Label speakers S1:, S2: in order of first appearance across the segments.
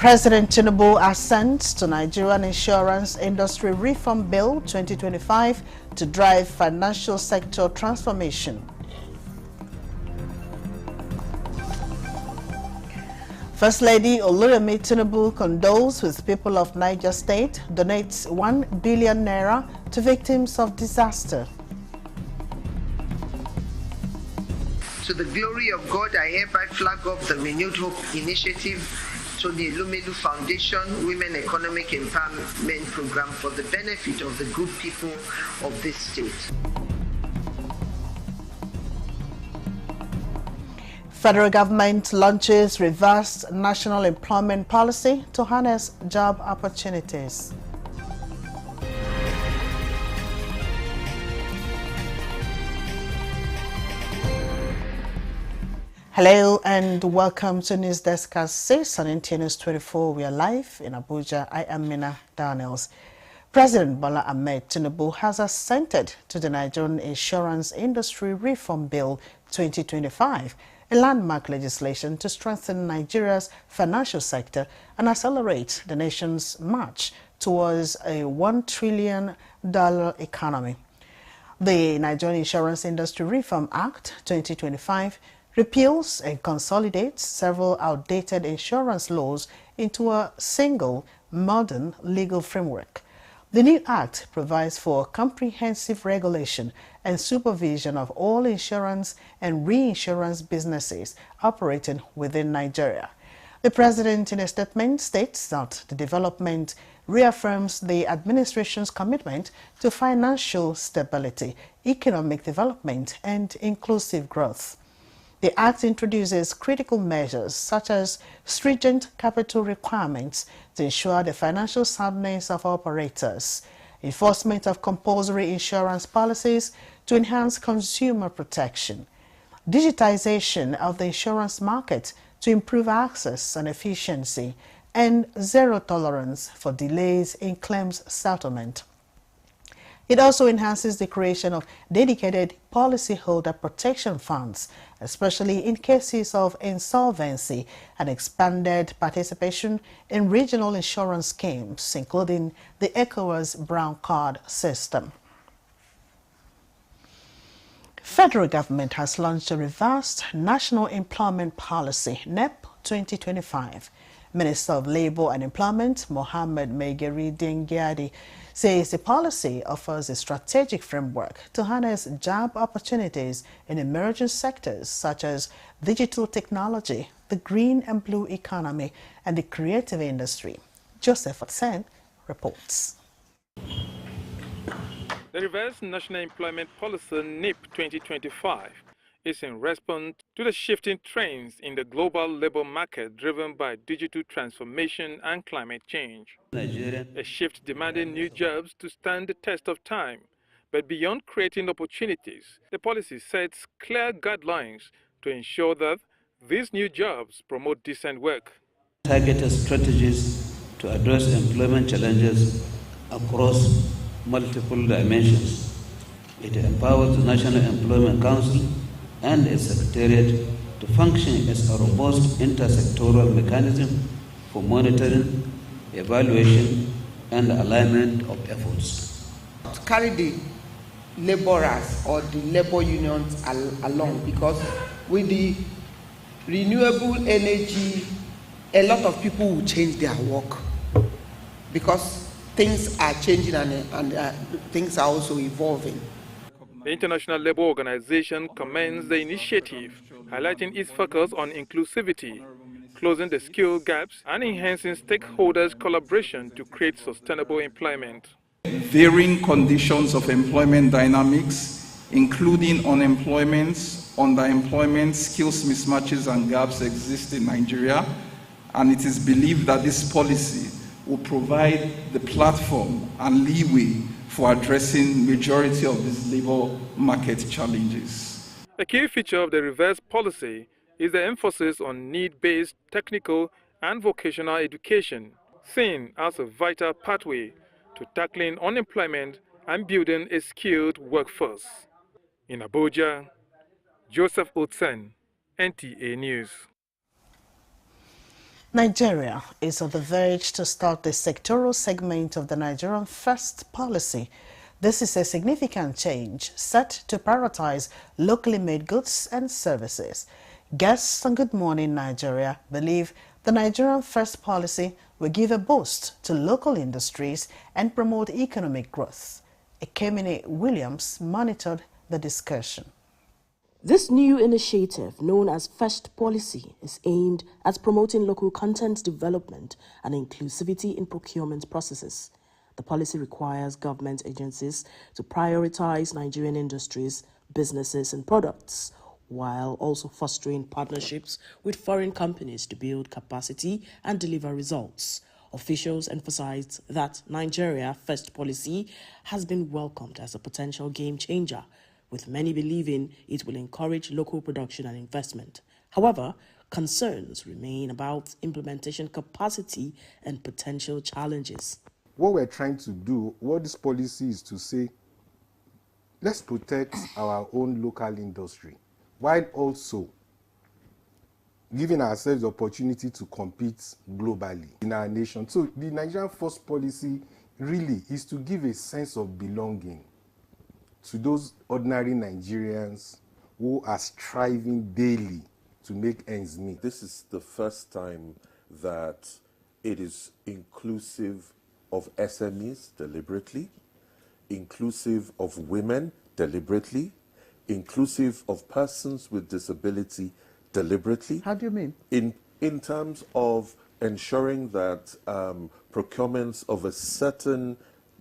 S1: President Tinubu assents to Nigerian Insurance Industry Reform Bill 2025 to drive financial sector transformation. First Lady Oluremi Tinubu condoles with people of Niger State, donates 1 billion naira to victims of disaster.
S2: To the glory of God, I hereby flag off the Renewed Hope Initiative to the Elumelu Foundation Women Economic Empowerment Program for the benefit of the good people of this state.
S1: Federal government launches revised national employment policy to harness job opportunities. Hello and welcome to News Desk at 6 on NTN News 24. We are live in Abuja. I am Mina Daniels. President Bola Ahmed Tinubu has assented to the Nigerian Insurance Industry Reform Bill 2025, a landmark legislation to strengthen Nigeria's financial sector and accelerate the nation's march towards a $1 trillion economy. The Nigerian Insurance Industry Reform Act 2025 repeals and consolidates several outdated insurance laws into a single, modern legal framework. The new act provides for comprehensive regulation and supervision of all insurance and reinsurance businesses operating within Nigeria. The President, in a statement, states that the development reaffirms the administration's commitment to financial stability, economic development, and inclusive growth. The Act introduces critical measures such as stringent capital requirements to ensure the financial soundness of operators, enforcement of compulsory insurance policies to enhance consumer protection, digitization of the insurance market to improve access and efficiency, and zero tolerance for delays in claims settlement. It also enhances the creation of dedicated policyholder protection funds, especially in cases of insolvency, and expanded participation in regional insurance schemes, including the ECOWAS Brown Card system. Federal government has launched a revised National Employment Policy, NEP 2025. Minister of Labour and Employment, Mohammed Maigari Dingyadi, says the policy offers a strategic framework to harness job opportunities in emerging sectors such as digital technology, the green and blue economy, and the creative industry. Joseph Otsen reports.
S3: The revised National Employment Policy, NEP 2025, is in response to the shifting trends in the global labor market driven by digital transformation and climate change. A shift demanding new jobs to stand the test of time. But beyond creating opportunities, the policy sets clear guidelines to ensure that these new jobs promote decent work.
S4: Targeted strategies to address employment challenges across multiple dimensions. It empowers the National Employment Council and its secretariat to function as a robust intersectoral mechanism for monitoring, evaluation, and alignment of efforts.
S5: To carry the laborers or the labor unions along, because with the renewable energy, a lot of people will change their work because things are changing and things are also evolving.
S3: The International Labour Organization commends the initiative, highlighting its focus on inclusivity, closing the skill gaps, and enhancing stakeholders' collaboration to create sustainable employment.
S6: Varying conditions of employment dynamics, including unemployment, underemployment, skills mismatches, and gaps exist in Nigeria, and it is believed that this policy will provide the platform and leeway for addressing majority of these labor market challenges.
S3: A key feature of the revised policy is the emphasis on need-based technical and vocational education, seen as a vital pathway to tackling unemployment and building a skilled workforce. In Abuja, Joseph Otsen, NTA News.
S1: Nigeria is on the verge to start the sectoral segment of the Nigerian First policy. This is a significant change set to prioritize locally made goods and services. Guests on Good Morning Nigeria believe the Nigerian First policy will give a boost to local industries and promote economic growth. Ekemini Williams monitored the discussion.
S7: This new initiative, known as First Policy, is aimed at promoting local content development and inclusivity in procurement processes. The policy requires government agencies to prioritize Nigerian industries, businesses, and products, while also fostering partnerships with foreign companies to build capacity and deliver results. Officials emphasized that Nigeria First Policy has been welcomed as a potential game changer, with many believing it will encourage local production and investment. However, concerns remain about implementation capacity and potential challenges.
S8: What we're trying to do, what this policy is to say, let's protect our own local industry, while also giving ourselves the opportunity to compete globally in our nation. So the Nigerian First Policy really is to give a sense of belonging to those ordinary Nigerians who are striving daily to make ends meet.
S9: This is the first time that it is inclusive of SMEs deliberately, inclusive of women deliberately, inclusive of persons with disability deliberately.
S1: How do you mean?
S9: In terms of ensuring that procurements of a certain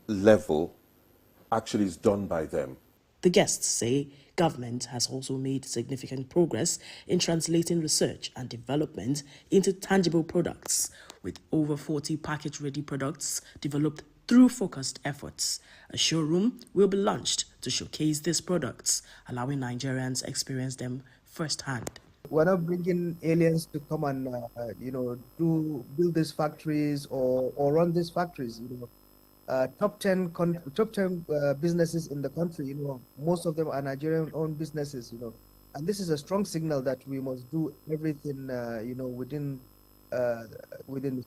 S9: level actually is done by them.
S7: The guests say government has also made significant progress in translating research and development into tangible products, with over 40 package-ready products developed through focused efforts. A showroom will be launched to showcase these products, allowing Nigerians to experience them firsthand.
S10: We're not bringing aliens to come and, build these factories or run these factories. Top 10 businesses in the country, most of them are Nigerian-owned businesses, and this is a strong signal that we must do everything, within.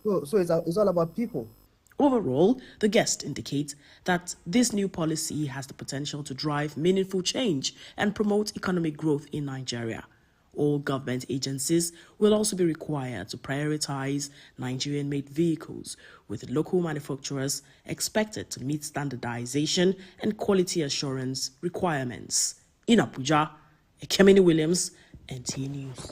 S10: So it's all about people.
S7: Overall, the guest indicates that this new policy has the potential to drive meaningful change and promote economic growth in Nigeria. All government agencies will also be required to prioritize Nigerian-made vehicles, with local manufacturers expected to meet standardization and quality assurance requirements. In Abuja, Ekemini Williams, NTA News.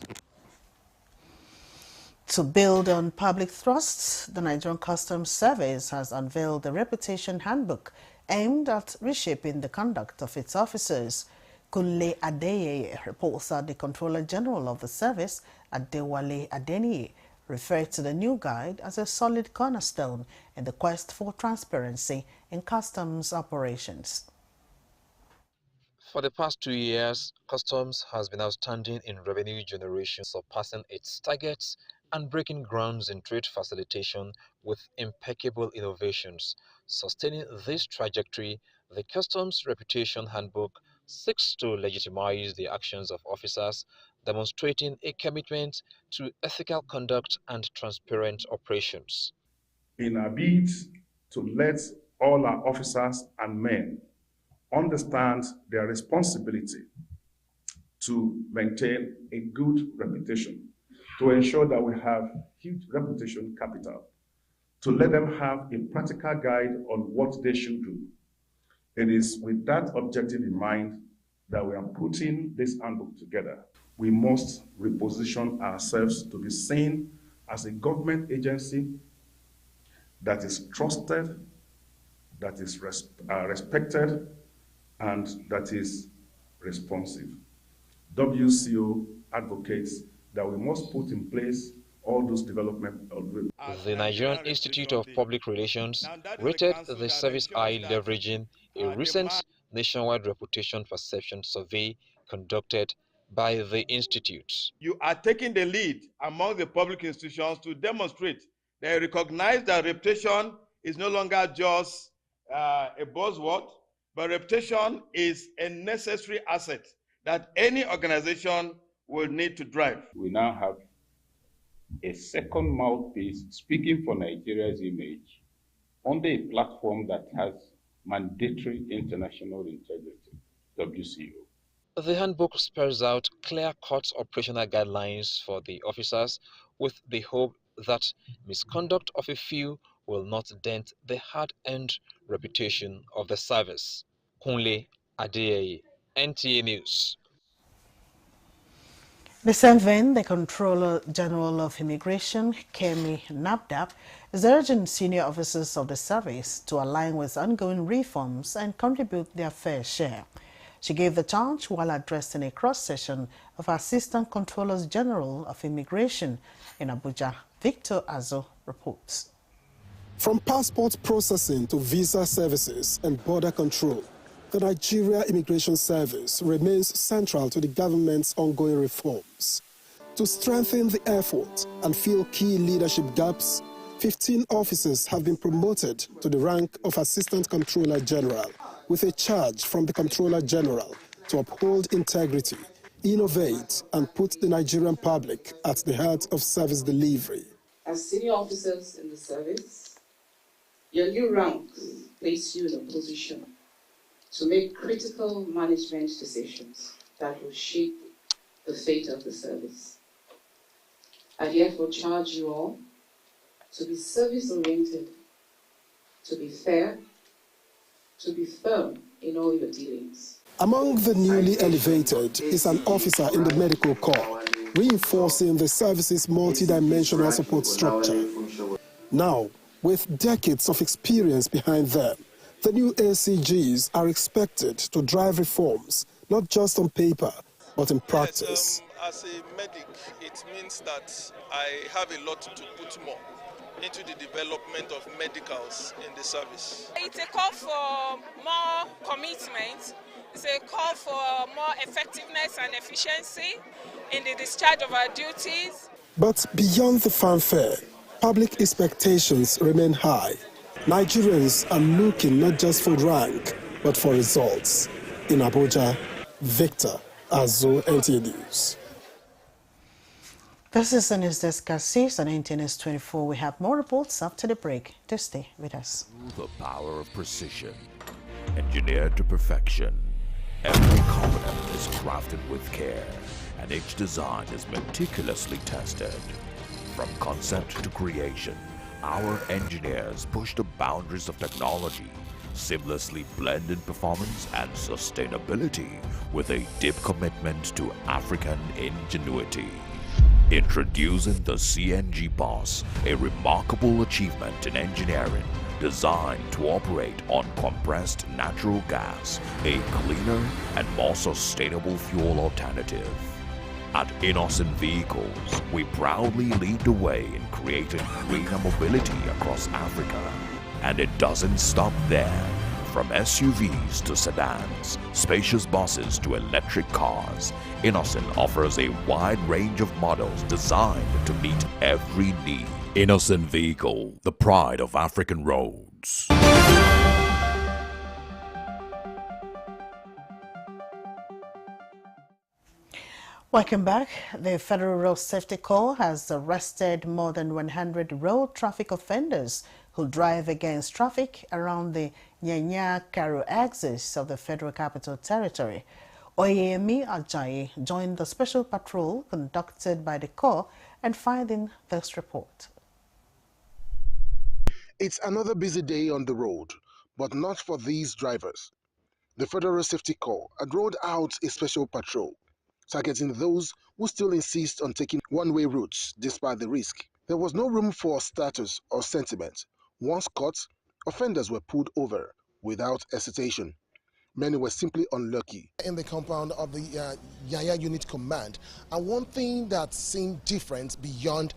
S1: To build on public thrusts, the Nigerian Customs Service has unveiled a reputation handbook aimed at reshaping the conduct of its officers. Kunle Adeyeye reports that the Controller General of the service, Adewale Adeniyi, referred to the new guide as a solid cornerstone in the quest for transparency in customs operations.
S11: For the past 2 years, Customs has been outstanding in revenue generation, surpassing its targets and breaking grounds in trade facilitation with impeccable innovations. Sustaining this trajectory, the Customs Reputation Handbook seeks to legitimize the actions of officers, demonstrating a commitment to ethical conduct and transparent operations.
S12: In a bid to let all our officers and men understand their responsibility to maintain a good reputation, to ensure that we have huge reputation capital, to let them have a practical guide on what they should do. It is with that objective in mind that we are putting this handbook together. We must reposition ourselves to be seen as a government agency that is trusted, that is respected, and that is responsive. WCO advocates that we must put in place all those development.
S11: The Nigerian Institute of Public Relations rated the service high, leveraging a recent nationwide reputation perception survey conducted by the institute.
S13: You are taking the lead among the public institutions to demonstrate they recognize that reputation is no longer just a buzzword, but reputation is a necessary asset that any organization will need to drive.
S12: We now have a second mouthpiece speaking for Nigeria's image under a platform that has mandatory international integrity, WCO.
S11: The handbook spells out clear-cut operational guidelines for the officers with the hope that misconduct of a few will not dent the hard-earned reputation of the service. Kunle Adeyeye, NTA News.
S1: The same vein, the Controller General of Immigration, Kemi Nabdap, is urging senior officers of the service to align with ongoing reforms and contribute their fair share. She gave the charge while addressing a cross-session of Assistant Controllers General of Immigration in Abuja. Victor Azo reports.
S14: From passport processing to visa services and border control, the Nigeria Immigration Service remains central to the government's ongoing reforms. To strengthen the effort and fill key leadership gaps, 15 officers have been promoted to the rank of Assistant Controller General, with a charge from the Controller General to uphold integrity, innovate, and put the Nigerian public at the heart of service delivery.
S15: As senior officers in the service, your new ranks place you in a position to make critical management decisions that will shape the fate of the service. I therefore charge you all to be service-oriented, to be fair, to be firm in all your dealings.
S14: Among the newly elevated is an officer in the Medical Corps, reinforcing the service's multidimensional support structure. Now, with decades of experience behind them, the new ACGs are expected to drive reforms, not just on paper, but in practice.
S16: As a medic, it means that I have a lot to put more into the development of medicals in the service.
S17: It's a call for more commitment. It's a call for more effectiveness and efficiency in the discharge of our duties.
S14: But beyond the fanfare, public expectations remain high. Nigerians are looking not just for rank, but for results. In Abuja, Victor Azo, NTA News.
S1: This is the News Desk at 6 on NTA News 24. We have more reports after the break. Just stay with us.
S18: The power of precision, engineered to perfection. Every component is crafted with care, and each design is meticulously tested. From concept to creation, our engineers push the boundaries of technology, seamlessly blending performance and sustainability with a deep commitment to African ingenuity. Introducing the CNG Boss, a remarkable achievement in engineering designed to operate on compressed natural gas, a cleaner and more sustainable fuel alternative. At Innocent Vehicles, we proudly lead the way in creating greener mobility across Africa. And it doesn't stop there. From SUVs to sedans, spacious buses to electric cars, Innocent offers a wide range of models designed to meet every need. Innocent Vehicle, the pride of African roads.
S1: Welcome back. The Federal Road Safety Corps has arrested more than 100 road traffic offenders who drive against traffic around the Nyanya-Karu axis of the Federal Capital Territory. Oyemi Ajayi joined the special patrol conducted by the Corps and filed this report.
S19: It's another busy day on the road, but not for these drivers. The Federal Safety Corps had rolled out a special patrol, targeting those who still insist on taking one-way routes despite the risk. There was no room for status or sentiment. Once caught, offenders were pulled over without hesitation. Many were simply unlucky.
S20: In the compound of the Yaya Unit Command, and one thing that seemed different beyond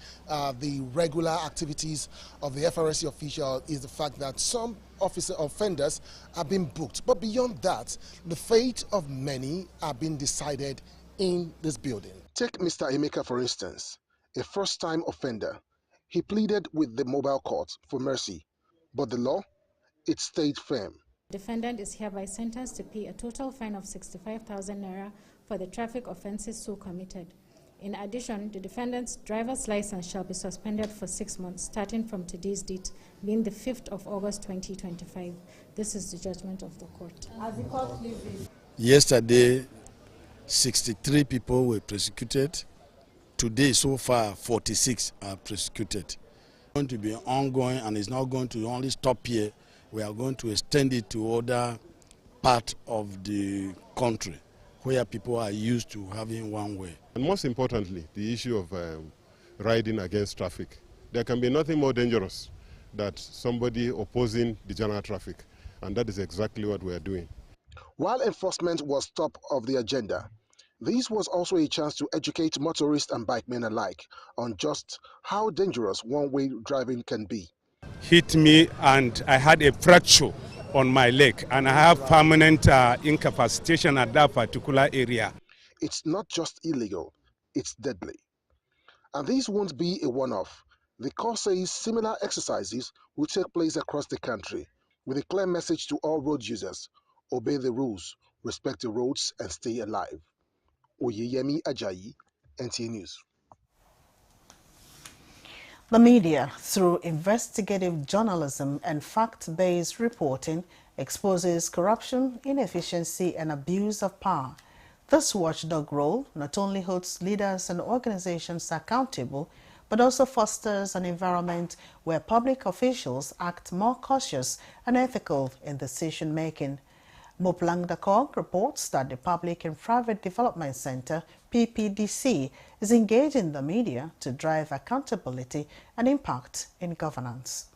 S20: the regular activities of the FRSC official is the fact that some offenders are being booked. But beyond that, the fate of many are being decided in this building.
S19: Take Mr. Emeka, for instance, a first-time offender. He pleaded with the mobile court for mercy, but the law, it stayed firm.
S21: Defendant is hereby sentenced to pay a total fine of 65,000 naira for the traffic offences so committed. In addition, the defendant's driver's license shall be suspended for 6 months, starting from today's date, being the 5th of August 2025. This is the judgment of the court. As the court pleases.
S22: Yesterday, 63 people were prosecuted. Today, so far, 46 are prosecuted. It's going to be ongoing, and it's not going to only stop here. We are going to extend it to other parts of the country where people are used to having one way.
S23: And most importantly, the issue of riding against traffic. There can be nothing more dangerous than somebody opposing the general traffic, and that is exactly what we are doing.
S19: While enforcement was top of the agenda, this was also a chance to educate motorists and bikemen alike on just how dangerous one-way driving can be.
S24: Hit me and I had a fracture on my leg, and I have permanent incapacitation at that particular area.
S19: It's not just illegal, it's deadly. And this won't be a one-off. The court says similar exercises will take place across the country with a clear message to all road users: obey the rules, respect the roads, and stay alive. Oyeyemi Ajayi, NTA News.
S1: The media, through investigative journalism and fact-based reporting, exposes corruption, inefficiency, and abuse of power. This watchdog role not only holds leaders and organizations accountable, but also fosters an environment where public officials act more cautious and ethical in decision-making. Moplang Dakog reports that the Public and Private Development Center, PPDC, is engaging the media to drive accountability and impact in governance.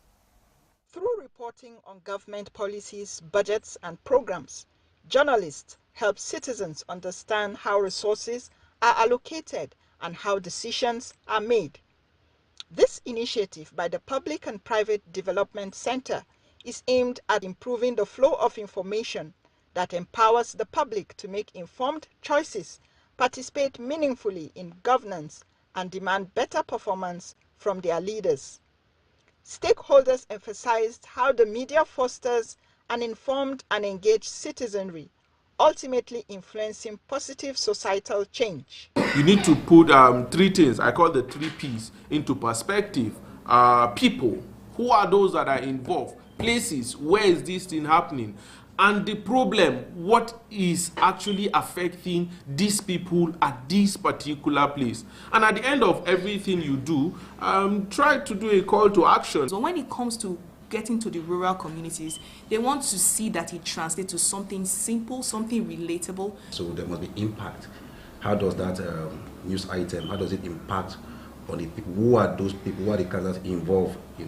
S25: Through reporting on government policies, budgets, and programs, journalists help citizens understand how resources are allocated and how decisions are made. This initiative by the Public and Private Development Center is aimed at improving the flow of information that empowers the public to make informed choices, participate meaningfully in governance, and demand better performance from their leaders. Stakeholders emphasized how the media fosters an informed and engaged citizenry, ultimately influencing positive societal change.
S26: You need to put three things, I call the 3 Ps, into perspective. People, who are those that are involved? Places, where is this thing happening? And the problem, what is actually affecting these people at this particular place. And at the end of everything you do, try to do a call to action.
S27: So when it comes to getting to the rural communities, they want to see that it translates to something simple, something relatable.
S28: So there must be impact. How does that news item, how does it impact on the people? Who are those people? Who are the candidates involved, in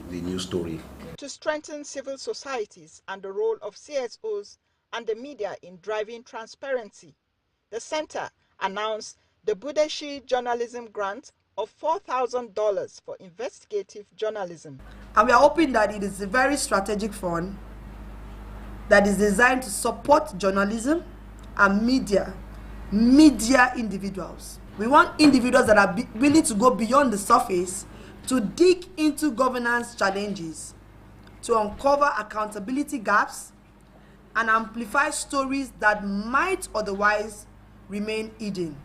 S28: the news story?
S25: To strengthen civil societies and the role of CSOs and the media in driving transparency, the center announced the Budeshi Journalism Grant of $4,000 for investigative journalism.
S29: And we are hoping that it is a very strategic fund that is designed to support journalism and media individuals. We want individuals that are willing to go beyond the surface to dig into governance challenges, to uncover accountability gaps, and amplify stories that might otherwise remain hidden.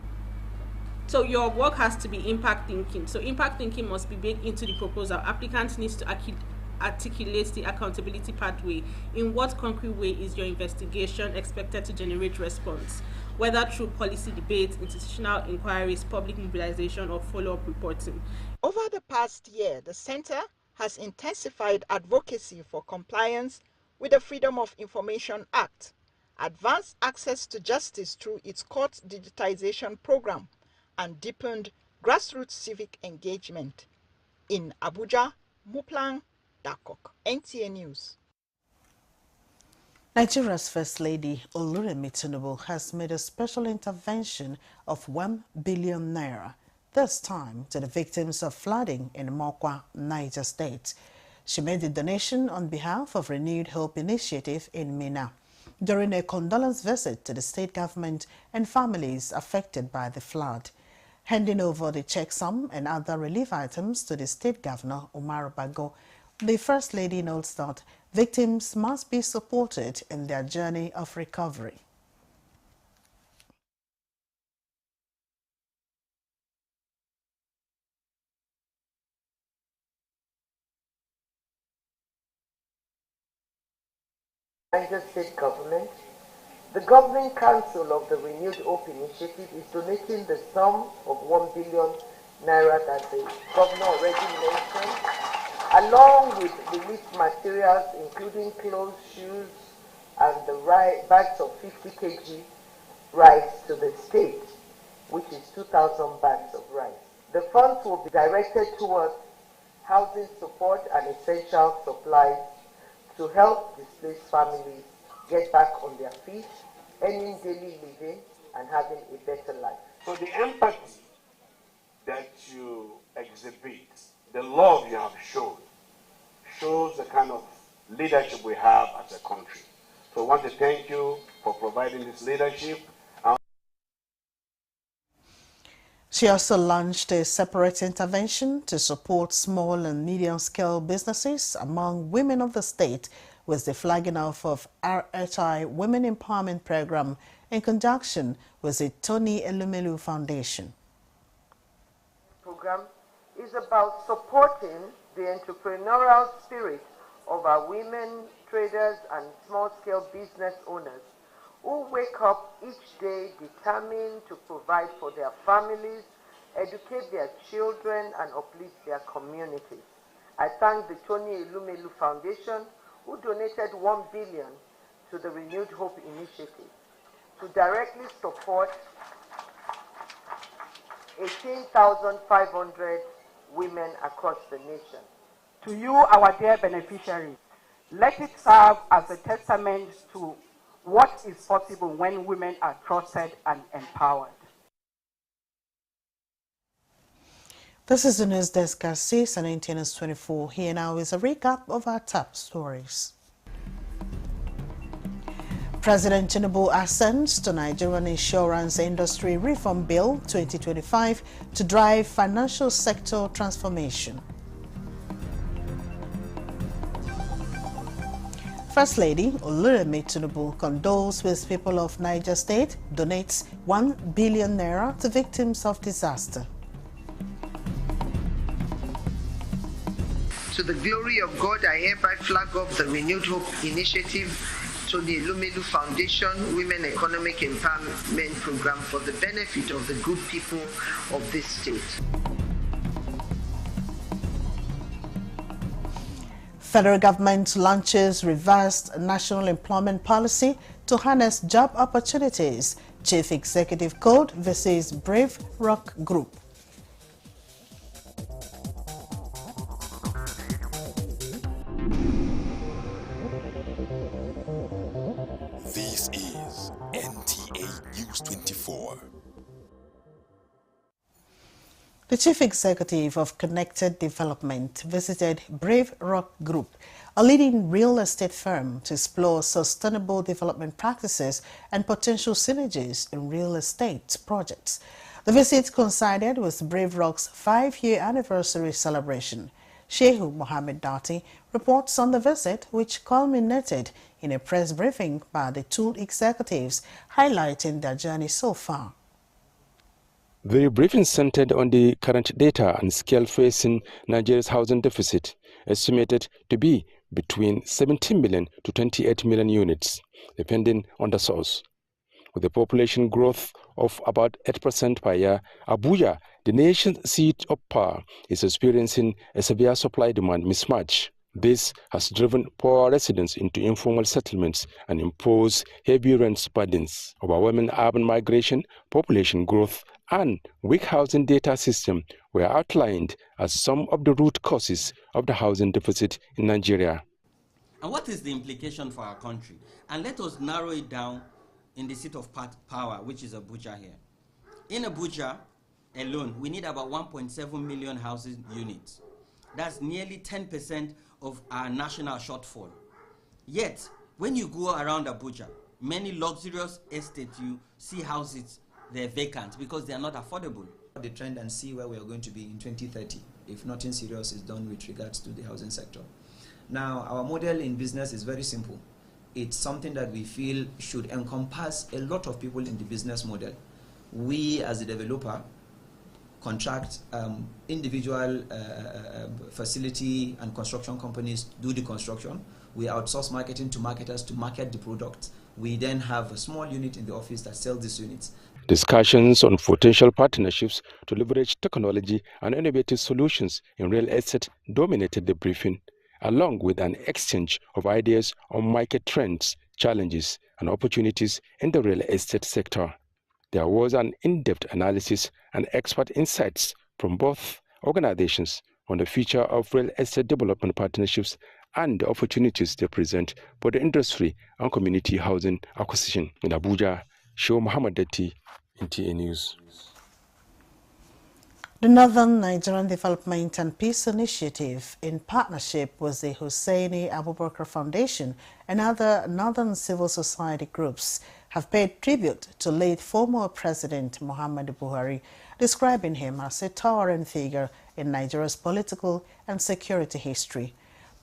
S30: So your work has to be impact thinking. So impact thinking must be baked into the proposal. Applicants need to articulate the accountability pathway. In what concrete way is your investigation expected to generate response? Whether through policy debates, institutional inquiries, public mobilization, or follow-up reporting.
S25: Over the past year, the center has intensified advocacy for compliance with the Freedom of Information Act, advanced access to justice through its court digitization program, and deepened grassroots civic engagement. In Abuja, Moplang Dakog, NTA News.
S1: Nigeria's First Lady Oluremi Tinubu has made a special intervention of 1 billion naira, this time to the victims of flooding in Mokwa, Niger State. She made the donation on behalf of Renewed Hope Initiative in Minna during a condolence visit to the state government and families affected by the flood. Handing over the check sum and other relief items to the state governor, Umar Bago, the First Lady notes that victims must be supported in their journey of recovery.
S2: Niger State Government, the Governing Council of the Renewed Hope Initiative is donating the sum of 1 billion naira that the governor already mentioned, along with relief materials including clothes, shoes, and the bags of 50 kg rice to the state, which is 2,000 bags of rice. The funds will be directed towards housing support and essential supplies to help displaced families get back on their feet, earning daily living, and having a better life.
S3: So the empathy that you exhibit, the love you have shown, shows the kind of leadership we have as a country. So I want to thank you for providing this leadership.
S1: She also launched a separate intervention to support small and medium-scale businesses among women of the state with the flagging off of RHI Women Empowerment Program in conjunction with the Tony Elumelu Foundation.
S2: The program is about supporting the entrepreneurial spirit of our women traders and small-scale business owners who wake up each day determined to provide for their families, educate their children, and uplift their communities. I thank the Tony Elumelu Foundation, who donated 1 billion to the Renewed Hope Initiative to directly support 18,500 women across the nation.
S4: To you, our dear beneficiaries, let it serve as a testament to what is possible when women are trusted and empowered.
S1: This is the news desk at 6 and NTNS 24. Here now is a recap of our top stories. President Tinubu assents to Nigerian Insurance Industry Reform Bill 2025 to drive financial sector transformation. First Lady Oluremi Tinubu condoles with people of Niger State, donates 1 billion naira to victims of disaster.
S2: To the glory of God, I hereby flag off the Renewed Hope Initiative to the Elumelu Foundation Women Economic Empowerment Program for the benefit of the good people of this state.
S1: Federal government launches revised national employment policy to harness job opportunities. Chief Executive Code versus Brave Rock Group.
S5: This is NTA News 24.
S1: The Chief Executive of Connected Development visited Brave Rock Group, a leading real estate firm, to explore sustainable development practices and potential synergies in real estate projects. The visit coincided with Brave Rock's 5-year anniversary celebration. Shehu Mohammed Dati reports on the visit, which culminated in a press briefing by the two executives highlighting their journey so far.
S6: The briefing centered on the current data and scale facing Nigeria's housing deficit, estimated to be between 17 million to 28 million units, depending on the source. With a population growth of about 8% per year, Abuja, the nation's seat of power, is experiencing a severe supply-demand mismatch. This has driven poor residents into informal settlements and imposed heavy rent burdens. Overwhelming urban migration, population growth, and weak housing data system were outlined as some of the root causes of the housing deficit in Nigeria.
S7: And what is the implication for our country? And let us narrow it down in the seat of power, which is Abuja here. In Abuja alone, we need about 1.7 million housing units. That's nearly 10% of our national shortfall. Yet, when you go around Abuja, many luxurious estates, you see houses, they're vacant because they are not affordable.
S8: The trend and see where we are going to be in 2030 if nothing serious is done with regards to the housing sector. Now, our model in business is very simple. It's something that we feel should encompass a lot of people in the business model. We, as a developer, contract individual facility and construction companies do the construction. We outsource marketing to marketers to market the product. We then have a small unit in the office that sells these units.
S6: Discussions on potential partnerships to leverage technology and innovative solutions in real estate dominated the briefing, along with an exchange of ideas on market trends, challenges, and opportunities in the real estate sector. There was an in-depth analysis and expert insights from both organizations on the future of real estate development partnerships and the opportunities they present for the industry and community housing acquisition. In Abuja, Show Muhammad Datti, NTA News.
S1: The Northern Nigerian Development and Peace Initiative, in partnership with the Hussaini Abubakar Foundation and other northern civil society groups, have paid tribute to late former President Muhammadu Buhari, describing him as a towering figure in Nigeria's political and security history.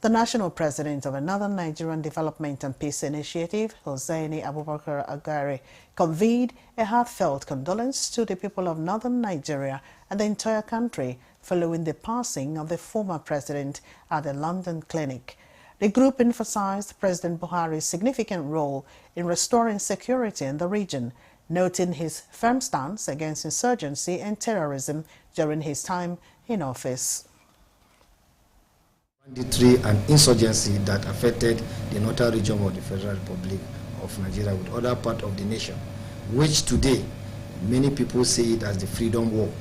S1: The national president of the Northern Nigerian Development and Peace Initiative, Hussaini Abubakar Agare, conveyed a heartfelt condolence to the people of Northern Nigeria and the entire country following the passing of the former president at the London clinic. The group emphasized President Buhari's significant role in restoring security in the region, noting his firm stance against insurgency and terrorism during his time in office.
S9: Banditry and insurgency that affected the northern region of the Federal Republic of Nigeria with other parts of the nation, which today many people see it as the Freedom War.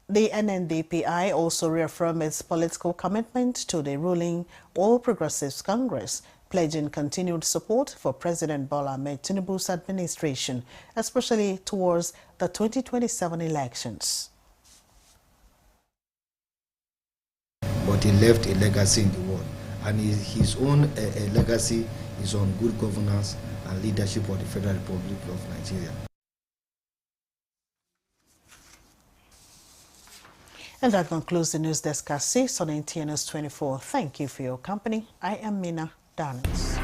S1: The NNDPI also reaffirmed its political commitment to the ruling All Progressives Congress, pledging continued support for President Bola Ahmed Tinubu's administration, especially towards the 2027 elections.
S9: But he left a legacy in the world, and his own legacy is on good governance and leadership of the Federal Republic of Nigeria.
S1: And that concludes the news desk at 6 on NTA News 24. Thank you for your company. I am Mina Daniels.